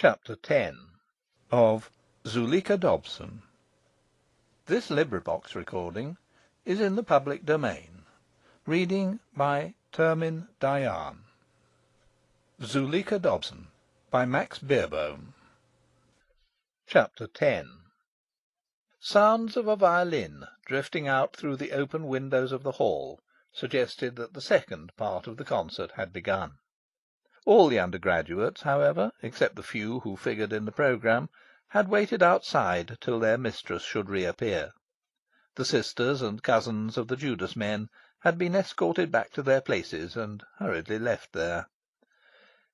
Chapter 10 of Zuleika Dobson. This recording is in the public domain. Reading by Termin Dayan. Zuleika Dobson by Max Beerbohm. Chapter 10 Sounds of a violin drifting out through the open windows of the hall suggested that the second part of the concert had begun. All the undergraduates, however, except the few who figured in the programme, had waited outside till their mistress should reappear. The sisters and cousins of the Judas men had been escorted back to their places and hurriedly left there.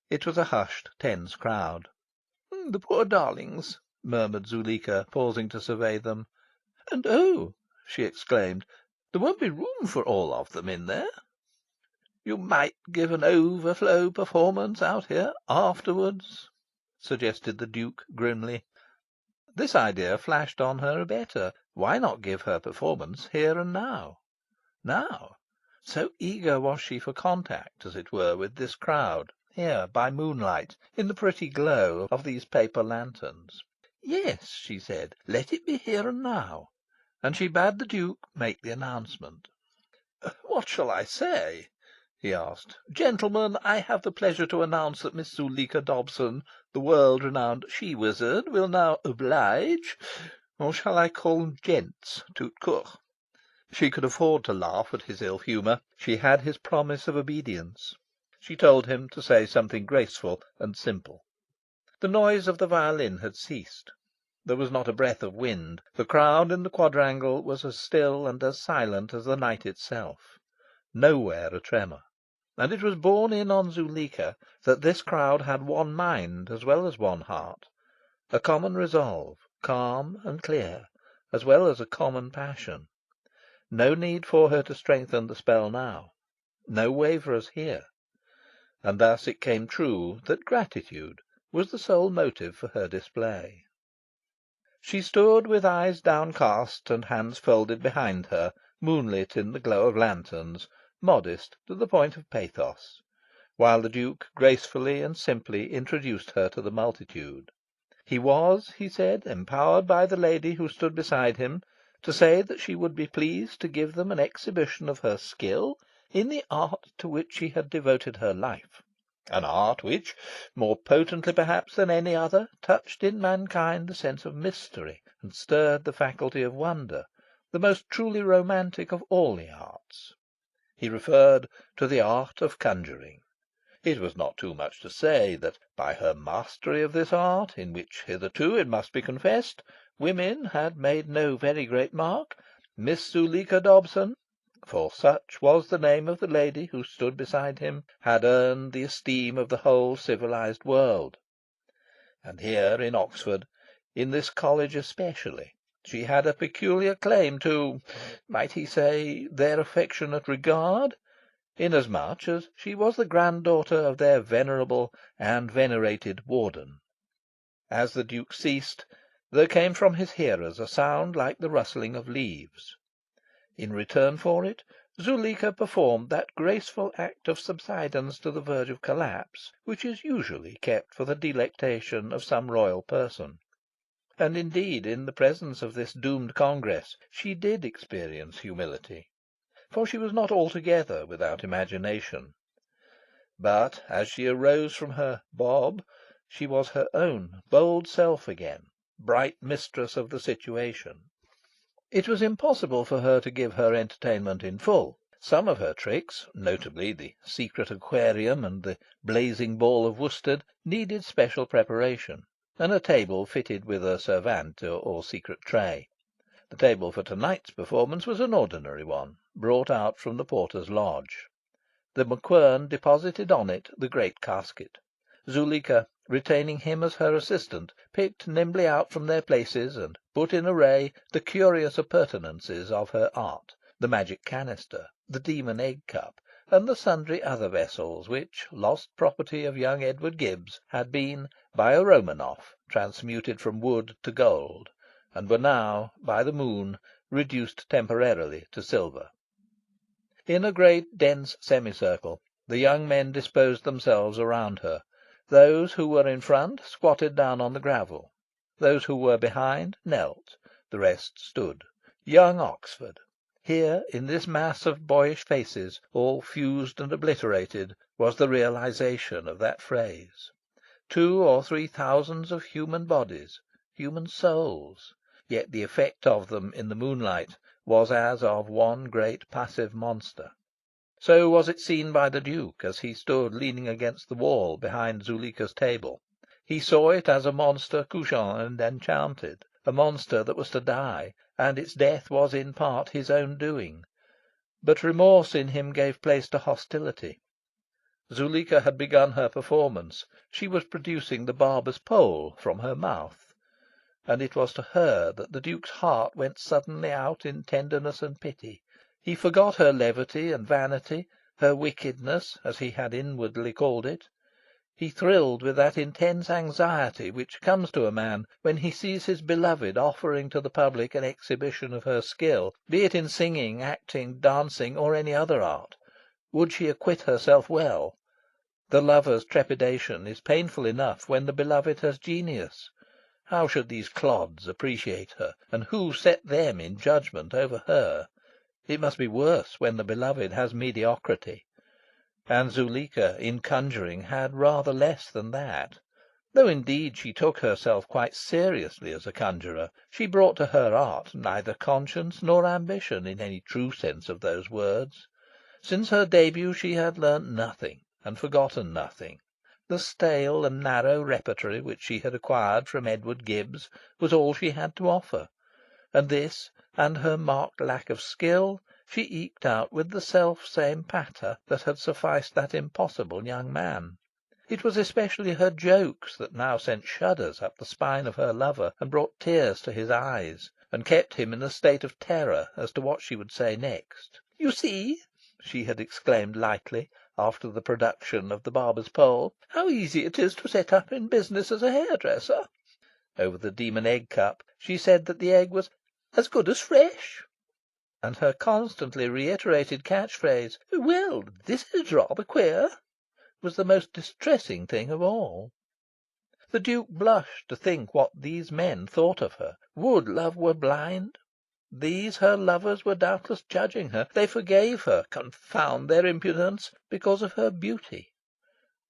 It was a hushed, tense crowd. "The poor darlings!" murmured Zuleika, pausing to survey them. "And oh!" she exclaimed, "there won't be room for all of them in there." "You might give an overflow performance out here afterwards," suggested the Duke grimly. This idea flashed on her better. Why not give her performance here and now? Now? So eager was she for contact, as it were, with this crowd, here by moonlight, in the pretty glow of these paper lanterns. Yes, she said, let it be here and now. And she bade the Duke make the announcement. "What shall I say?" he asked. "Gentlemen, I have the pleasure to announce that Miss Zuleika Dobson, the world-renowned she-wizard, will now oblige. Or shall I call them gents, tout court?" She could afford to laugh at his ill-humour. She had his promise of obedience. She told him to say something graceful and simple. The noise of the violin had ceased. There was not a breath of wind. The crowd in the quadrangle was as still and as silent as the night itself. Nowhere a tremor. And it was borne in on Zuleika that this crowd had one mind as well as one heart, a common resolve, calm and clear, as well as a common passion. No need for her to strengthen the spell now. No waverers here. And thus it came true that gratitude was the sole motive for her display. She stood with eyes downcast and hands folded behind her, moonlit in the glow of lanterns, modest to the point of pathos, while the Duke gracefully and simply introduced her to the multitude. He was, he said, empowered by the lady who stood beside him to say that she would be pleased to give them an exhibition of her skill in the art to which she had devoted her life, an art which, more potently perhaps than any other, touched in mankind the sense of mystery and stirred the faculty of wonder, the most truly romantic of all the arts. He referred to the art of conjuring. It was not too much to say that, by her mastery of this art, in which hitherto, it must be confessed, women had made no very great mark, Miss Zuleika Dobson, for such was the name of the lady who stood beside him, had earned the esteem of the whole civilised world. And here in Oxford, in this college especially, she had a peculiar claim to, might he say, their affectionate regard, inasmuch as she was the granddaughter of their venerable and venerated warden. As the Duke ceased, there came from his hearers a sound like the rustling of leaves. In return for it, Zuleika performed that graceful act of subsidence to the verge of collapse which is usually kept for the delectation of some royal person. And indeed, in the presence of this doomed congress, she did experience humility, for she was not altogether without imagination. But as she arose from her "bob," she was her own bold self again, bright mistress of the situation. It was impossible for her to give her entertainment in full. Some of her tricks, notably the secret aquarium and the blazing ball of worsted, needed special preparation, and a table fitted with a servante or secret tray. The table for to-night's performance was an ordinary one, brought out from the porter's lodge. The MacQuern deposited on it the great casket. Zuleika, retaining him as her assistant, picked nimbly out from their places and put in array the curious appurtenances of her art, the magic canister, the demon egg-cup, and the sundry other vessels which, lost property of young Edward Gibbs, had been, by a Romanoff, transmuted from wood to gold, and were now, by the moon, reduced temporarily to silver. In a great dense semicircle the young men disposed themselves around her, Those who were in front squatted down on the gravel. Those who were behind knelt. The rest stood. Young Oxford! Here, in this mass of boyish faces, all fused and obliterated, was the realisation of that phrase. 2 or 3 thousands of human bodies, human souls, yet the effect of them in the moonlight was as of one great passive monster. So was it seen by the Duke as he stood leaning against the wall behind Zuleika's table. He saw it as a monster couchant and enchanted, a monster that was to die, and its death was in part his own doing. But remorse in him gave place to hostility. Zuleika had begun her performance. She was producing the barber's pole from her mouth. And it was to her that the Duke's heart went suddenly out in tenderness and pity. He forgot her levity and vanity, her wickedness, as he had inwardly called it. He thrilled with that intense anxiety which comes to a man when he sees his beloved offering to the public an exhibition of her skill, be it in singing, acting, dancing, or any other art. Would she acquit herself well? The lover's trepidation is painful enough when the beloved has genius. How should these clods appreciate her, and who set them in judgment over her? It must be worse when the beloved has mediocrity. And Zuleika, in conjuring, had rather less than that. Though indeed she took herself quite seriously as a conjurer, she brought to her art neither conscience nor ambition in any true sense of those words. Since her debut she had learnt nothing, and forgotten nothing. The stale and narrow repertory which she had acquired from Edward Gibbs was all she had to offer. And this, and her marked lack of skill, she eked out with the self-same patter that had sufficed that impossible young man. It was especially her jokes that now sent shudders up the spine of her lover, and brought tears to his eyes, and kept him in a state of terror as to what she would say next. "You see," she had exclaimed lightly, after the production of the barber's pole, "how easy it is to set up in business as a hairdresser." Over the demon egg cup she said that the egg was "as good as fresh." And her constantly reiterated catch phrase, "Well, this is rather queer," was the most distressing thing of all. The Duke blushed to think what these men thought of her. Would love were blind! These her lovers were doubtless judging her. They forgave her, confound their impudence, because of her beauty.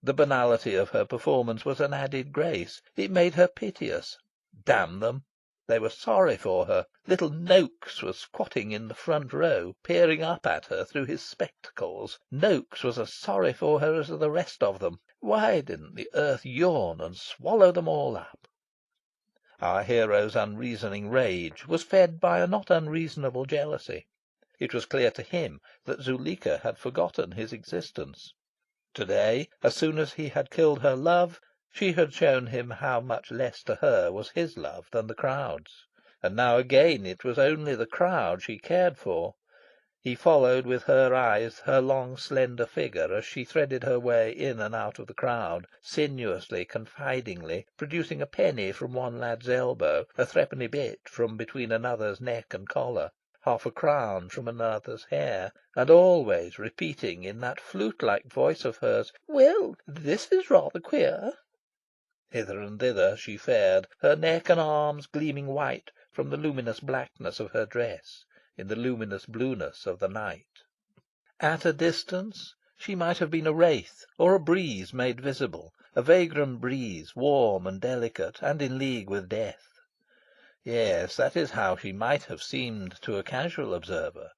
The banality of her performance was an added grace. It made her piteous. Damn them! They were sorry for her. Little Noakes was squatting in the front row, peering up at her through his spectacles. Noakes was as sorry for her as the rest of them. Why didn't the earth yawn and swallow them all up? Our hero's unreasoning rage was fed by a not unreasonable jealousy. It was clear to him that Zuleika had forgotten his existence. To-day, as soon as he had killed her love, she had shown him how much less to her was his love than the crowd's. And now again it was only the crowd she cared for. He followed with her eyes her long slender figure as she threaded her way in and out of the crowd, sinuously, confidingly, producing a penny from one lad's elbow, a threepenny bit from between another's neck and collar, half a crown from another's hair, and always repeating in that flute-like voice of hers, "Well, this is rather queer." Hither and thither she fared, her neck and arms gleaming white from the luminous blackness of her dress, in the luminous blueness of the night. At a distance she might have been a wraith, or a breeze made visible, a vagrant breeze, warm and delicate, and in league with death. Yes, that is how she might have seemed to a casual observer.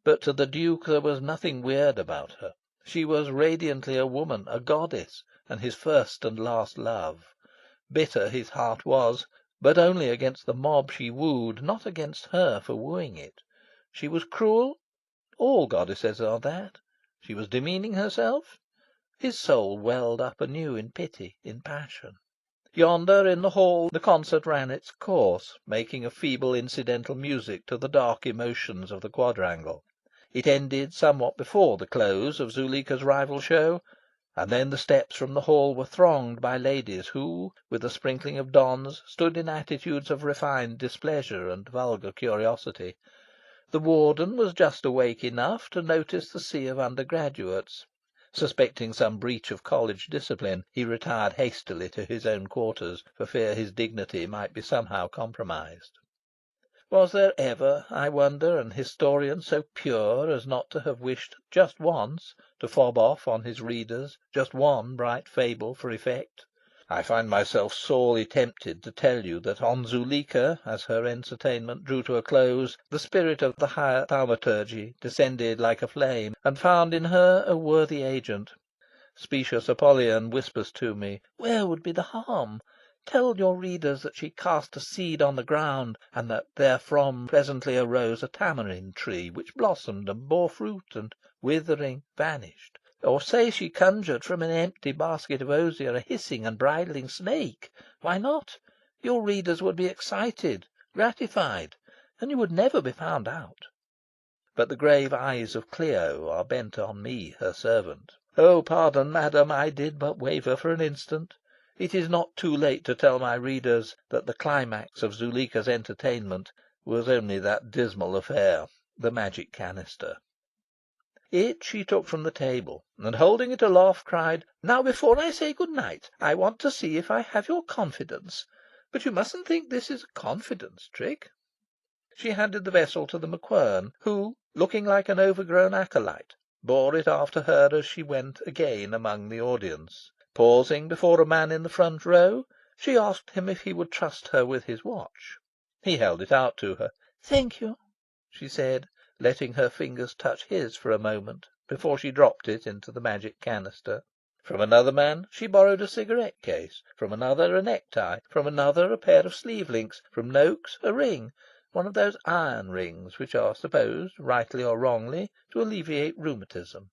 But to the Duke there was nothing weird about her. She was radiantly a woman, a goddess, and his first and last love. Bitter his heart was, but only against the mob she wooed, not against her for wooing it. She was cruel? All goddesses are that. She was demeaning herself? His soul welled up anew in pity, in passion. Yonder in the hall the concert ran its course, making a feeble incidental music to the dark emotions of the quadrangle. It ended somewhat before the close of Zuleika's rival show, and then the steps from the hall were thronged by ladies who, with a sprinkling of dons, stood in attitudes of refined displeasure and vulgar curiosity. The warden was just awake enough to notice the sea of undergraduates. Suspecting some breach of college discipline, he retired hastily to his own quarters, for fear his dignity might be somehow compromised. Was there ever, I wonder, an historian so pure as not to have wished just once to fob off on his readers just one bright fable for effect? I find myself sorely tempted to tell you that on Zuleika, as her entertainment drew to a close, the spirit of the higher thaumaturgy descended like a flame, and found in her a worthy agent. Specious Apollyon whispers to me, "Where would be the harm? Tell your readers that she cast a seed on the ground, and that therefrom presently arose a tamarind tree, which blossomed and bore fruit, and, withering, vanished. Or say she conjured from an empty basket of osier a hissing and bridling snake. Why not? Your readers would be excited, gratified, and you would never be found out." But the grave eyes of Clio are bent on me, her servant. Oh, pardon, madam, I did but waver for an instant. It is not too late to tell my readers that the climax of Zuleika's entertainment was only that dismal affair, the magic canister. It she took from the table, and holding it aloft, cried, "Now, before I say good night, I want to see if I have your confidence. But you mustn't think this is a confidence trick." She handed the vessel to the MacQuern, who, looking like an overgrown acolyte, bore it after her as she went again among the audience. Pausing before a man in the front row, she asked him if he would trust her with his watch. He held it out to her. "Thank you," she said, letting her fingers touch his for a moment before she dropped it into the magic canister. From another man she borrowed a cigarette case, from another a necktie, from another a pair of sleeve links, from Noakes a ring, one of those iron rings which are supposed, rightly or wrongly, to alleviate rheumatism.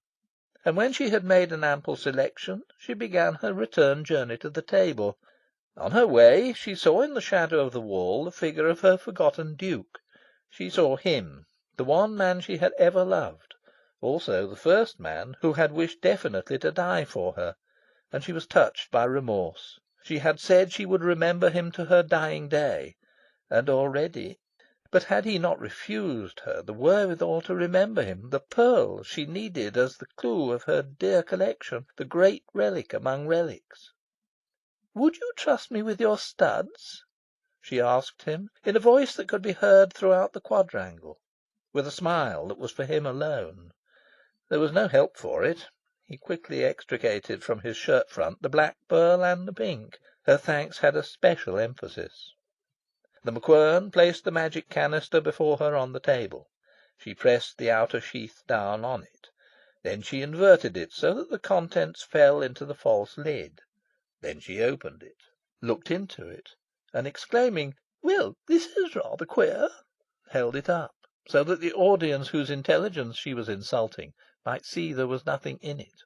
And when she had made an ample selection, she began her return journey to the table. On her way, she saw in the shadow of the wall the figure of her forgotten Duke. She saw him, the one man she had ever loved, also the first man who had wished definitely to die for her, and she was touched by remorse. She had said she would remember him to her dying day, and already... But had he not refused her the wherewithal to remember him, the pearl she needed as the clue of her dear collection, the great relic among relics? "Would you trust me with your studs?" she asked him, in a voice that could be heard throughout the quadrangle, with a smile that was for him alone. There was no help for it. He quickly extricated from his shirt front the black pearl and the pink. Her thanks had a special emphasis. The MacQuern placed the magic canister before her on the table. She pressed the outer sheath down on it. Then she inverted it so that the contents fell into the false lid. Then she opened it, looked into it, and exclaiming, "Well, this is rather queer," held it up, so that the audience whose intelligence she was insulting might see there was nothing in it.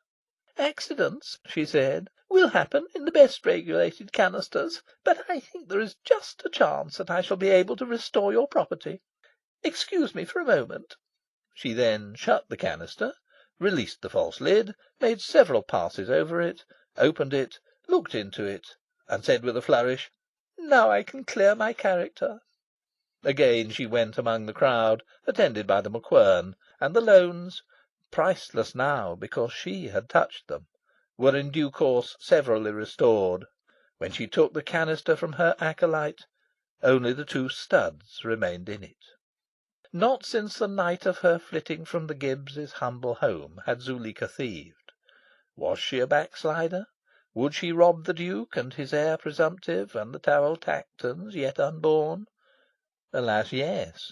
"Accidents," she said, "will happen in the best regulated canisters, but I think there is just a chance that I shall be able to restore your property. Excuse me for a moment." She then shut the canister, released the false lid, made several passes over it, opened it, looked into it, and said with a flourish, "Now I can clear my character." Again she went among the crowd, attended by the MacQuern, and the loans, priceless now because she had touched them, were in due course severally restored. When she took the canister from her acolyte, only the two studs remained in it. Not since the night of her flitting from the Gibbs' humble home had Zuleika thieved. Was she a backslider? Would she rob the Duke and his heir presumptive, and the Tyrrell Tactons yet unborn? Alas, yes.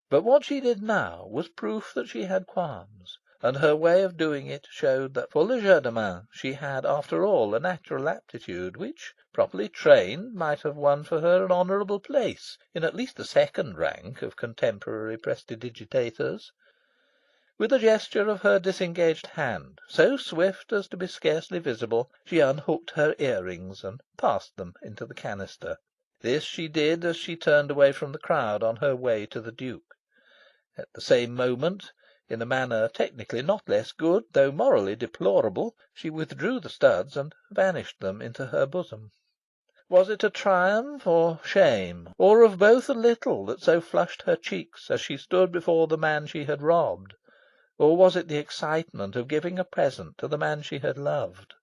But what she did now was proof that she had qualms, and her way of doing it showed that for legerdemain she had, after all, a natural aptitude which, properly trained, might have won for her an honourable place in at least the second rank of contemporary prestidigitators. With a gesture of her disengaged hand, so swift as to be scarcely visible, she unhooked her earrings and passed them into the canister. This she did as she turned away from the crowd on her way to the Duke. At the same moment, in a manner technically not less good, though morally deplorable, she withdrew the studs and vanished them into her bosom. Was it a triumph or shame, or of both a little, that so flushed her cheeks as she stood before the man she had robbed? Or was it the excitement of giving a present to the man she had loved?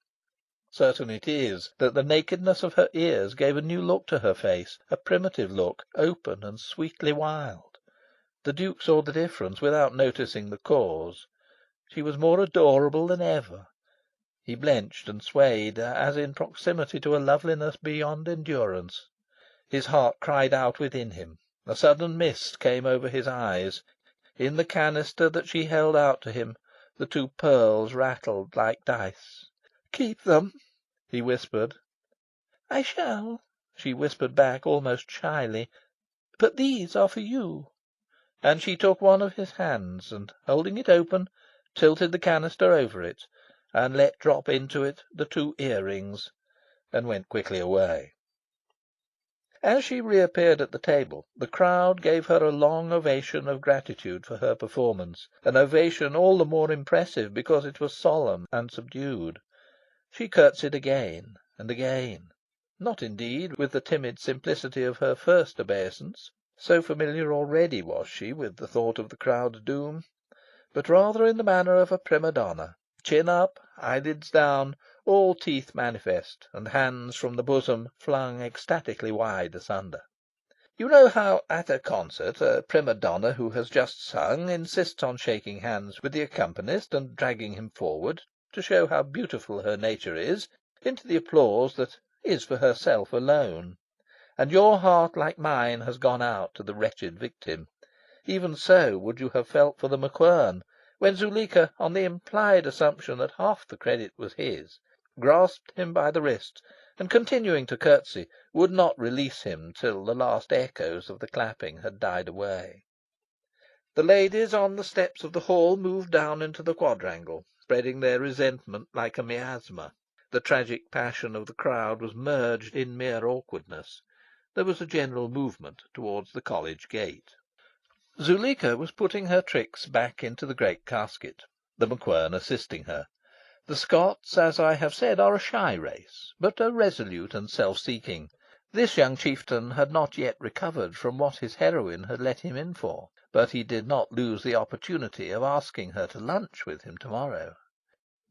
Certain it is that the nakedness of her ears gave a new look to her face, a primitive look, open and sweetly wild. The Duke saw the difference without noticing the cause. She was more adorable than ever. He blenched and swayed, as in proximity to a loveliness beyond endurance. His heart cried out within him. A sudden mist came over his eyes. In the canister that she held out to him, the two pearls rattled like dice. "Keep them," he whispered. "I shall," she whispered back almost shyly. "But these are for you." And she took one of his hands, and, holding it open, tilted the canister over it, and let drop into it the two earrings, and went quickly away. As she reappeared at the table, the crowd gave her a long ovation of gratitude for her performance, an ovation all the more impressive because it was solemn and subdued. She curtsied again and again, not indeed with the timid simplicity of her first obeisance, so familiar already was she with the thought of the crowd's doom, but rather in the manner of a prima donna, chin up, eyelids down, all teeth manifest, and hands from the bosom flung ecstatically wide asunder. You know how at a concert a prima donna who has just sung insists on shaking hands with the accompanist and dragging him forward, to show how beautiful her nature is, into the applause that is for herself alone. And your heart, like mine, has gone out to the wretched victim. Even so would you have felt for the MacQuern, when Zuleika, on the implied assumption that half the credit was his, grasped him by the wrist, and, continuing to curtsy, would not release him till the last echoes of the clapping had died away. The ladies on the steps of the hall moved down into the quadrangle, spreading their resentment like a miasma. The tragic passion of the crowd was merged in mere awkwardness. There was a general movement towards the college gate. Zuleika was putting her tricks back into the great casket, the MacQuern assisting her. The Scots, as I have said, are a shy race, but a resolute and self-seeking. This young chieftain had not yet recovered from what his heroine had let him in for, but he did not lose the opportunity of asking her to lunch with him to-morrow.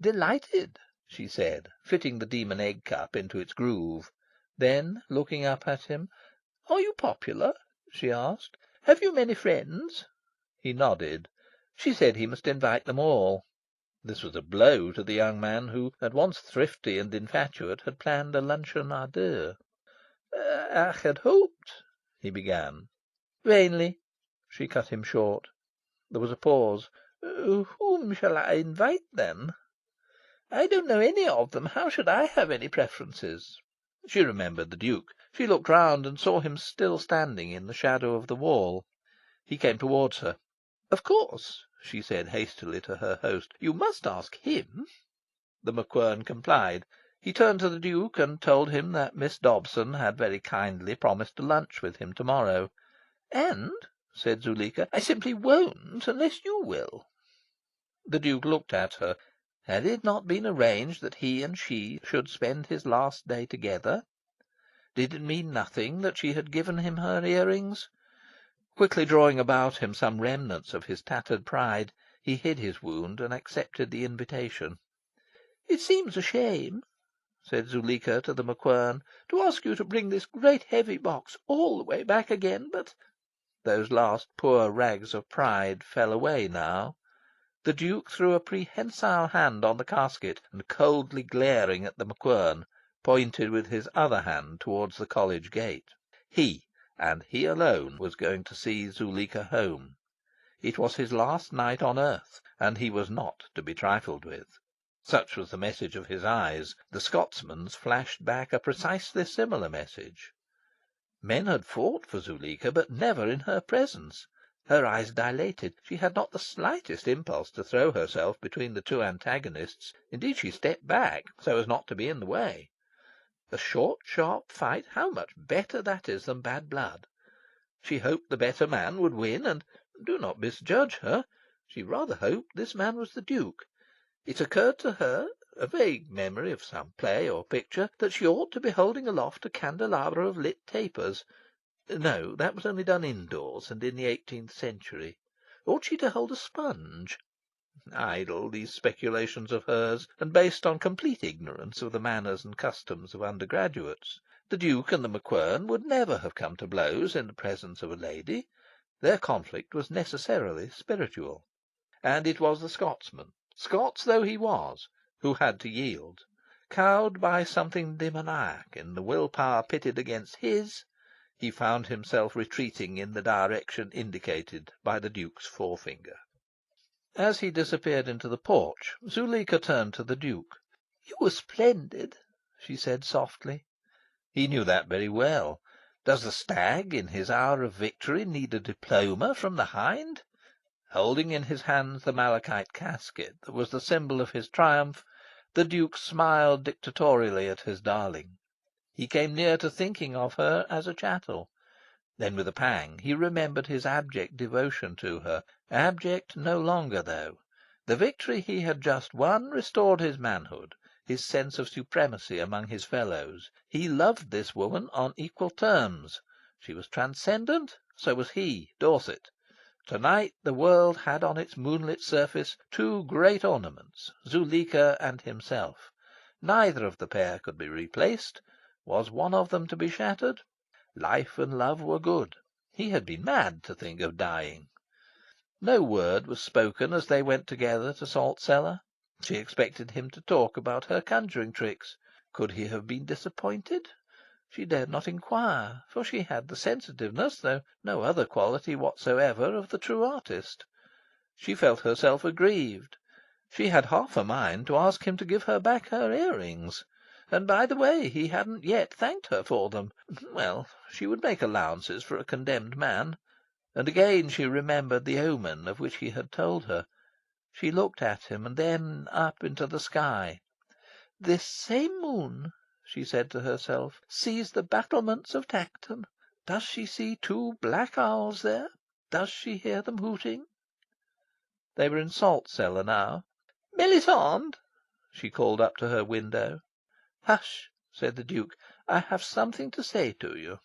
"Delighted," she said, fitting the demon egg cup into its groove. Then, looking up at him, "Are you popular?" she asked. "Have you many friends?" He nodded. She said he must invite them all. This was a blow to the young man who, at once thrifty and infatuate, had planned a luncheon à deux. "I had hoped," he began. "Vainly," she cut him short. There was a pause. "Whom shall I invite, then?" "I don't know any of them. How should I have any preferences?" She remembered the Duke. She looked round and saw him still standing in the shadow of the wall. He came towards her. "Of course," she said hastily to her host, "you must ask him." The MacQuern complied. He turned to the Duke and told him that Miss Dobson had very kindly promised to lunch with him to-morrow. "And," said Zuleika, "I simply won't unless you will." The Duke looked at her. Had it not been arranged that he and she should spend his last day together? Did it mean nothing that she had given him her earrings? Quickly drawing about him some remnants of his tattered pride, he hid his wound and accepted the invitation. "It seems a shame," said Zuleika to the MacQuern, "to ask you to bring this great heavy box all the way back again, but—" Those last poor rags of pride fell away now. The Duke threw a prehensile hand on the casket, and, coldly glaring at the MacQuern, pointed with his other hand towards the college gate. He, and he alone, was going to see Zuleika home. It was his last night on earth, and he was not to be trifled with. Such was the message of his eyes. The Scotsman's flashed back a precisely similar message. Men had fought for Zuleika, but never in her presence. Her eyes dilated. She had not the slightest impulse to throw herself between the two antagonists. Indeed, she stepped back, so as not to be in the way. A short, sharp fight, how much better that is than bad blood! She hoped the better man would win, and, do not misjudge her, she rather hoped this man was the Duke. It occurred to her, a vague memory of some play or picture, that she ought to be holding aloft a candelabra of lit tapers. No, that was only done indoors, and in the 18th century. Ought she to hold a sponge? Idle, these speculations of hers, and based on complete ignorance of the manners and customs of undergraduates. The Duke and the MacQuern would never have come to blows in the presence of a lady. Their conflict was necessarily spiritual. And it was the Scotsman, Scots though he was, who had to yield. Cowed by something demoniac in the will power pitted against his, he found himself retreating in the direction indicated by the Duke's forefinger. As he disappeared into the porch, Zuleika turned to the Duke. "You were splendid," she said softly. He knew that very well. Does the stag, in his hour of victory, need a diploma from the hind? Holding in his hands the malachite casket that was the symbol of his triumph, the Duke smiled dictatorially at his darling. He came near to thinking of her as a chattel. Then, with a pang, he remembered his abject devotion to her. Abject no longer, though. The victory he had just won restored his manhood, his sense of supremacy among his fellows. He loved this woman on equal terms. She was transcendent, so was he, Dorset. To-night the world had on its moonlit surface two great ornaments, Zuleika and himself. Neither of the pair could be replaced. Was one of them to be shattered? Life and love were good. He had been mad to think of dying. No word was spoken as they went together to Salt Cellar. She expected him to talk about her conjuring tricks. Could he have been disappointed? She dared not inquire, for she had the sensitiveness, though no other quality whatsoever, of the true artist. She felt herself aggrieved. She had half a mind to ask him to give her back her earrings. And, by the way, he hadn't yet thanked her for them. Well, she would make allowances for a condemned man. And again she remembered the omen of which he had told her. She looked at him, and then up into the sky. "This same moon," she said to herself, "sees the battlements of Tankerton. Does she see two black owls there? Does she hear them hooting?" They were in Salt Cellar now. "Melisande!" she called up to her window. "Hush!" said the Duke. "I have something to say to you."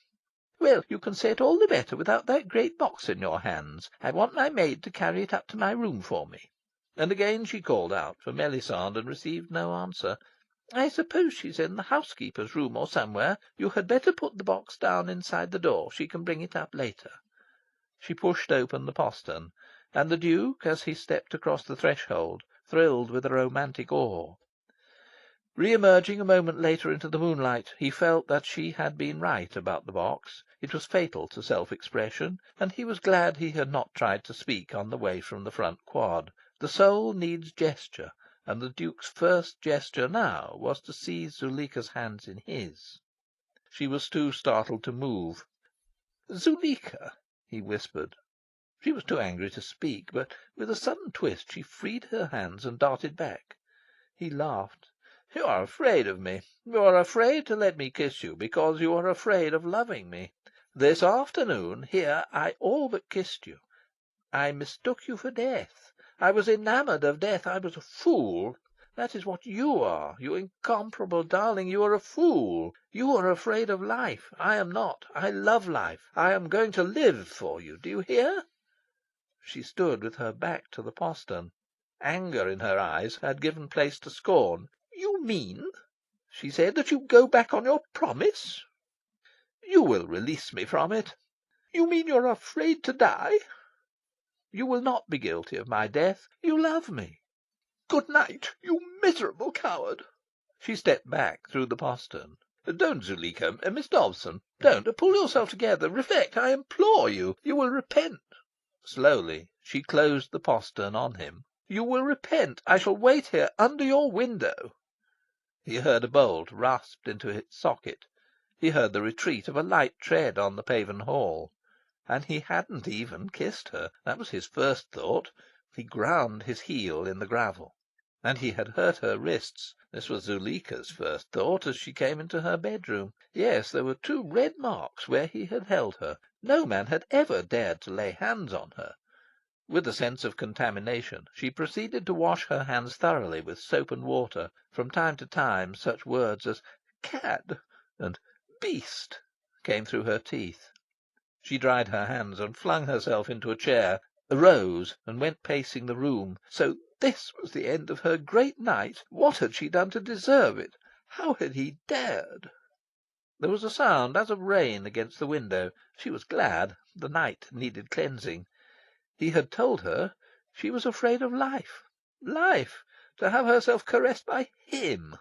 "Well, you can say it all the better without that great box in your hands. I want my maid to carry it up to my room for me." And again she called out for Melisande, and received no answer. "I suppose she's in the housekeeper's room or somewhere. You had better put the box down inside the door. She can bring it up later." She pushed open the postern, and the Duke, as he stepped across the threshold, thrilled with a romantic awe. Re-emerging a moment later into the moonlight, he felt that she had been right about the box. It was fatal to self-expression, and he was glad he had not tried to speak on the way from the front quad. The soul needs gesture, and the Duke's first gesture now was to seize Zuleika's hands in his. She was too startled to move. "Zuleika," he whispered. She was too angry to speak, but with a sudden twist she freed her hands and darted back. He laughed. "You are afraid of me. You are afraid to let me kiss you because you are afraid of loving me. This afternoon, here, I all but kissed you. I mistook you for death. I was enamoured of death. I was a fool. That is what you are, you incomparable darling. You are a fool. You are afraid of life. I am not. I love life. I am going to live for you. Do you hear?" She stood with her back to the postern. Anger in her eyes had given place to scorn. "You mean," she said, "that you go back on your promise? You will release me from it. You mean you are afraid to die? You will not be guilty of my death. You love me. Good night, you miserable coward." She stepped back through the postern. "Don't, Zuleika. Miss Dobson, don't. Pull yourself together. Reflect, I implore you. You will repent." Slowly she closed the postern on him. "You will repent. I shall wait here under your window." He heard a bolt rasped into its socket. He heard the retreat of a light tread on the paven hall. And he hadn't even kissed her. That was his first thought. He ground his heel in the gravel. And he had hurt her wrists. This was Zuleika's first thought as she came into her bedroom. Yes, there were two red marks where he had held her. No man had ever dared to lay hands on her. With a sense of contamination, she proceeded to wash her hands thoroughly with soap and water. From time to time such words as "cad" and "beast" came through her teeth. She dried her hands and flung herself into a chair, arose and went pacing the room. So This was the end of her great night. What had she done to deserve it? How had he dared? There was a sound as of rain against the window. She was glad. The night needed cleansing. He had told her she was afraid of life. Life! To have herself caressed by him!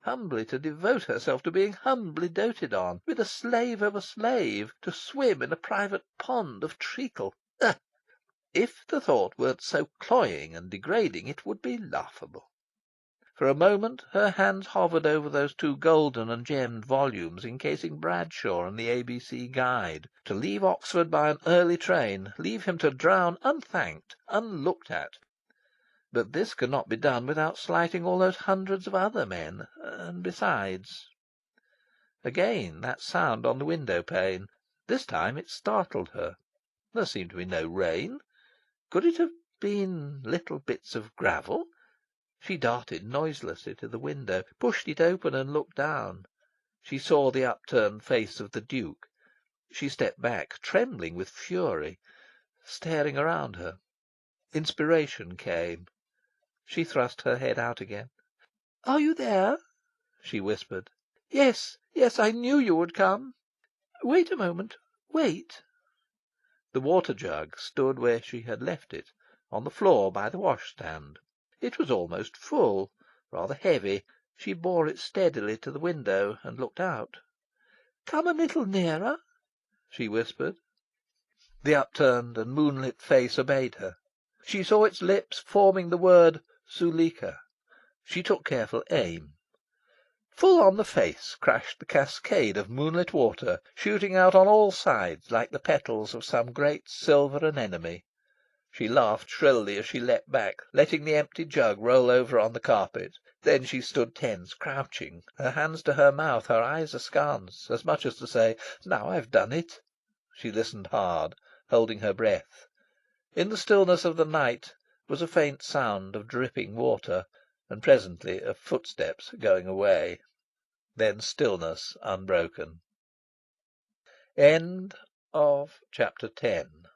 Humbly to devote herself to being humbly doted on, with a slave of a slave, to swim in a private pond of treacle. Ugh! If the thought weren't so cloying and degrading, it would be laughable. For a moment her hands hovered over those two golden and gemmed volumes encasing Bradshaw and the ABC Guide. To leave Oxford by an early train, leave him to drown unthanked, unlooked at. But this could not be done without slighting all those hundreds of other men. And besides... Again that sound on the window-pane. This time it startled her. There seemed to be no rain. Could it have been little bits of gravel? She darted noiselessly to the window, pushed it open, and looked down. She saw the upturned face of the Duke. She stepped back, trembling with fury, staring around her. Inspiration came. She thrust her head out again. "Are you there?" she whispered. "Yes, yes, I knew you would come. Wait a moment. Wait." The water jug stood where she had left it, on the floor by the washstand. It was almost full, rather heavy. She bore it steadily to the window and looked out. "Come a little nearer," she whispered. The upturned and moonlit face obeyed her. She saw its lips forming the word Zuleika. She took careful aim. Full on the face crashed the cascade of moonlit water, shooting out on all sides like the petals of some great silver anemone. She laughed shrilly as she leapt back, letting the empty jug roll over on the carpet. Then she stood tense, crouching, her hands to her mouth, her eyes askance, as much as to say, "Now I've done it." She listened hard, holding her breath. In the stillness of the night was a faint sound of dripping water, and presently of footsteps going away. Then stillness unbroken. End of Chapter 10.